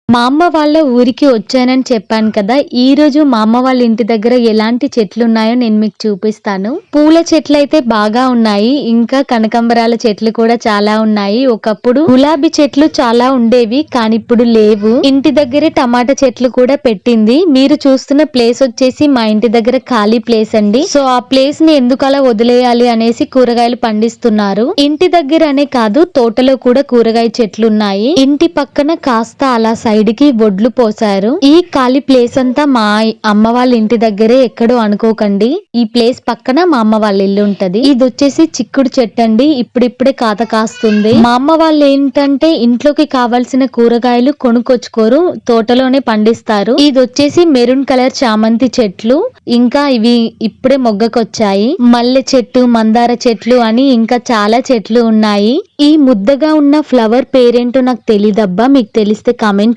మా అమ్మ వాళ్ళ ఊరికి వచ్చానని చెప్పాను కదా! ఈరోజు మా అమ్మ వాళ్ళ ఇంటి దగ్గర ఎలాంటి చెట్లున్నాయో నేను మీకు చూపిస్తాను. పూల చెట్లయితే బాగా ఉన్నాయి. ఇంకా కనకాంబరాల చెట్లు కూడా చాలా ఉన్నాయి. ఒకప్పుడు గులాబీ చెట్లు చాలా ఉండేవి. కానీ ఇప్పుడు లేవు. ఇంటి దగ్గరే టమాటా చెట్లు కూడా పెట్టింది. మీరు చూస్తున్న ప్లేస్ వచ్చేసి మా ఇంటి దగ్గర ఖాళీ ప్లేస్ అండి. సో ఆ ప్లేస్ ని ఎందుకు అలా వదిలేయాలి అనేసి కూరగాయలు పండిస్తున్నారు. ఇంటి దగ్గర అనే కాదు, తోటలో కూడా కూరగాయ చెట్లు ఉన్నాయి. ఇంటి పక్కన కాస్త అలా సైడ్ కి వడ్లు పోసారు. ఈ ఖాళీ ప్లేస్ అంతా మా అమ్మ వాళ్ళ ఇంటి దగ్గరే, ఎక్కడో అనుకోకండి. ఈ ప్లేస్ పక్కన మా అమ్మ వాళ్ళ ఇల్లు ఉంటది. ఇది వచ్చేసి చిక్కుడు చెట్టు అండి. ఇప్పుడిప్పుడే కాత కాస్తుంది. మా అమ్మ వాళ్ళు ఏంటంటే ఇంట్లోకి కావాల్సిన కూరగాయలు కొనుక్కొచ్చుకోరు, తోటలోనే పండిస్తారు. ఇది వచ్చేసి మెరూన్ కలర్ చామంతి చెట్లు. ఇంకా ఇవి ఇప్పుడే మొగ్గకొచ్చాయి. మల్లె చెట్టు, మందార చెట్లు అని ఇంకా చాలా చెట్లు ఉన్నాయి. ఈ ముద్దగా ఉన్న ఫ్లవర్ పేరేంటో నాకు తెలీదబ్బా, మీకు తెలిస్తే కామెంట్